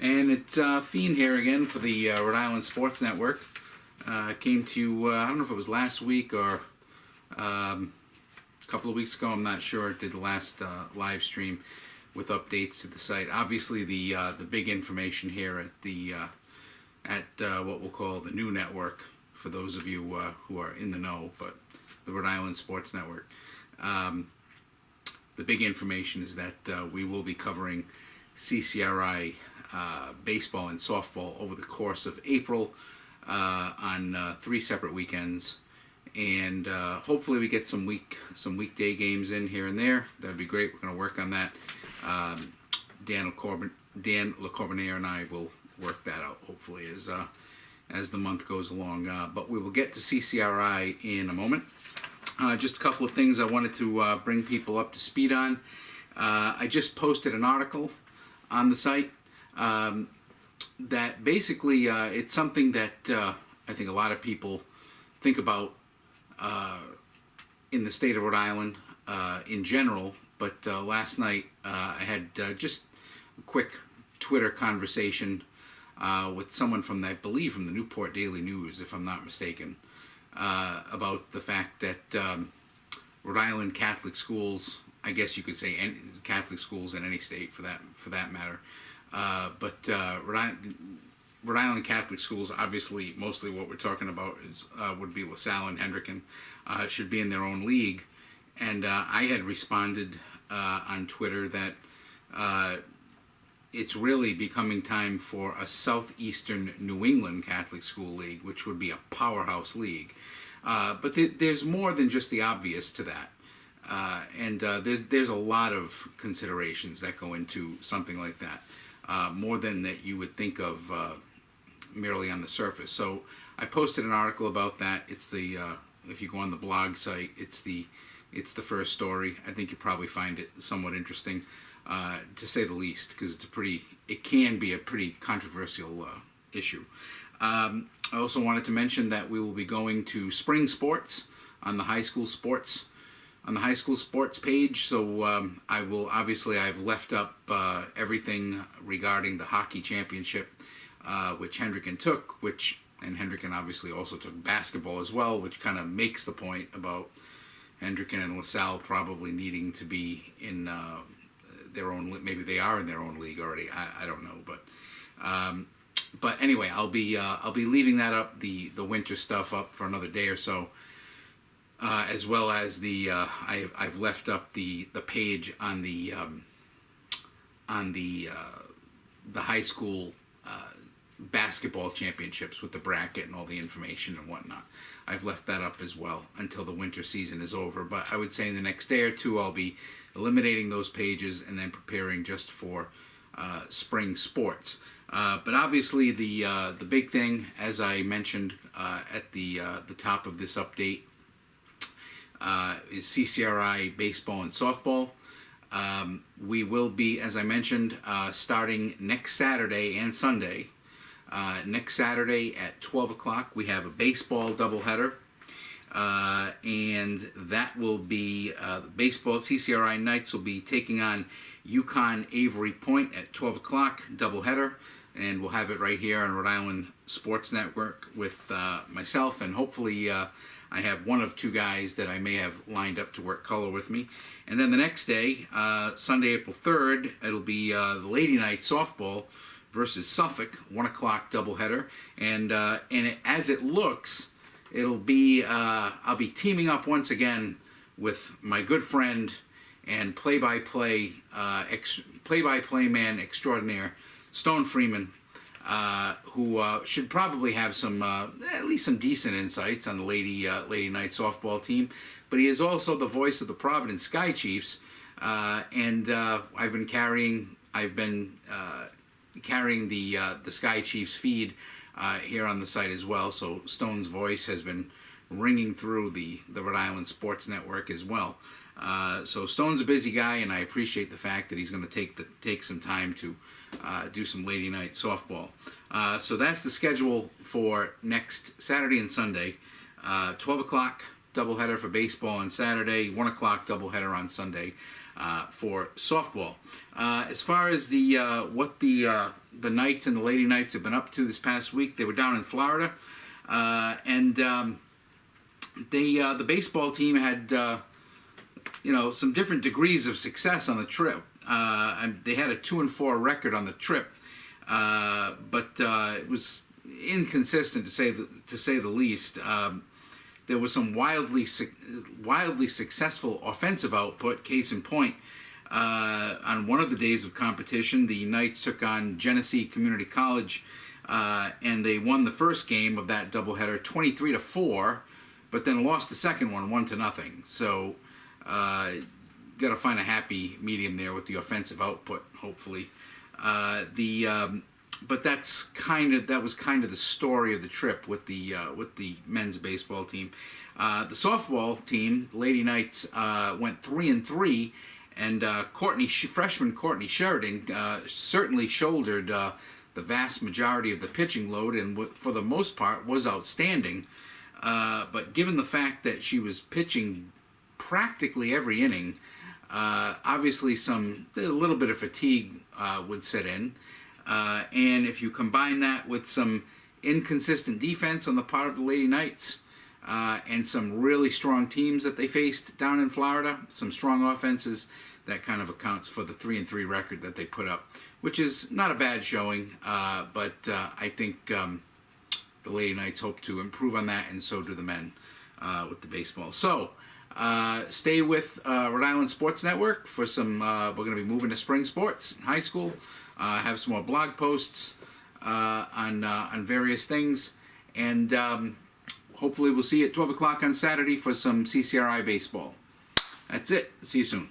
And it's Fiend here again for the Rhode Island Sports Network. Came to you, I don't know if it was last week or a couple of weeks ago, I'm not sure. Did the last live stream with updates to the site. Obviously, the big information here at the what we'll call the new network, for those of you who are in the know, but the Rhode Island Sports Network. The big information is that we will be covering CCRI baseball and softball over the course of April on 3 separate weekends, and hopefully we get some weekday games in here and there. That'd be great. We're going to work on that. Dan LeCorbinier and I will work that out hopefully as the month goes along. But we will get to CCRI in a moment. Just a couple of things I wanted to bring people up to speed on. I just posted an article on the site that basically it's something that I think a lot of people think about in the state of Rhode Island in general. But last night I had just a quick Twitter conversation with someone from, I believe, from the Newport Daily News, if I'm not mistaken, about the fact that Rhode Island Catholic schools, I guess you could say Catholic schools in any state for that matter, but Rhode Island Catholic schools, obviously, mostly what we're talking about is would be LaSalle and Hendricken, should be in their own league. And I had responded on Twitter that it's really becoming time for a Southeastern New England Catholic School League, which would be a powerhouse league. But there's more than just the obvious to that. And there's a lot of considerations that go into something like that, more than that you would think of merely on the surface. So I posted an article about that. It's the if you go on the blog site, it's the first story. I think you probably find it somewhat interesting, to say the least, because it can be a pretty controversial issue. I also wanted to mention that we will be going to spring sports on the high school sports page. So I've left up everything regarding the hockey championship, which Hendricken took, and Hendricken obviously also took basketball as well, which kind of makes the point about Hendricken and LaSalle probably needing to be in their own. Maybe they are in their own league already. I don't know, but anyway, I'll be leaving that up, the winter stuff up for another day or so, as well as I've left up the page on the high school basketball championships with the bracket and all the information and whatnot. I've left that up as well until the winter season is over. But I would say in the next day or two I'll be eliminating those pages and then preparing just for spring sports. But obviously the big thing, as I mentioned at the top of this update, is CCRI baseball and softball. We will be, as I mentioned, starting next Saturday and Sunday. Next Saturday at 12 o'clock, we have a baseball doubleheader, and that will be baseball. CCRI Knights will be taking on UConn Avery Point at 12 o'clock, doubleheader, and we'll have it right here on Rhode Island Sports Network with myself, and hopefully I have one of two guys that I may have lined up to work color with me. And then the next day, Sunday, April 3rd, it'll be the Lady Knights softball versus Suffolk, 1 o'clock doubleheader, and as it looks, it'll be I'll be teaming up once again with my good friend and play-by-play man extraordinaire, Stone Freeman, who should probably have some at least some decent insights on the Lady Knights softball team, but he is also the voice of the Providence Sky Chiefs, and I've been carrying the Sky Chiefs feed here on the site as well. So Stone's voice has been ringing through the Rhode Island Sports Network as well. So Stone's a busy guy, and I appreciate the fact that he's going to take some time to do some Lady Night softball. So that's the schedule for next Saturday and Sunday. 12 o'clock doubleheader for baseball on Saturday, 1 o'clock doubleheader on Sunday for softball. As far as what the the Knights and the Lady Knights have been up to this past week. They were down in Florida, and the baseball team had some different degrees of success on the trip. And they had a 2-4 record on the trip, but it was inconsistent to say the least. There was some wildly successful offensive output. Case in point, on one of the days of competition, the Knights took on Genesee Community College, and they won the first game of that doubleheader 23-4, but then lost the second one 1-0. So, got to find a happy medium there with the offensive output, hopefully. But that was kind of the story of the trip with the men's baseball team. The softball team, Lady Knights, went 3-3, and freshman Courtney Sheridan certainly shouldered the vast majority of the pitching load, and for the most part was outstanding. But given the fact that she was pitching practically every inning, obviously a little bit of fatigue would set in. And if you combine that with some inconsistent defense on the part of the Lady Knights, and some really strong teams that they faced down in Florida, some strong offenses, that kind of accounts for the 3-3 record that they put up, which is not a bad showing, but I think the Lady Knights hope to improve on that, and so do the men with the baseball. So, stay with Rhode Island Sports Network for some, we're going to be moving to spring sports, high school, have some more blog posts on various things, and hopefully we'll see you at 12 o'clock on Saturday for some CCRI baseball. That's it. See you soon.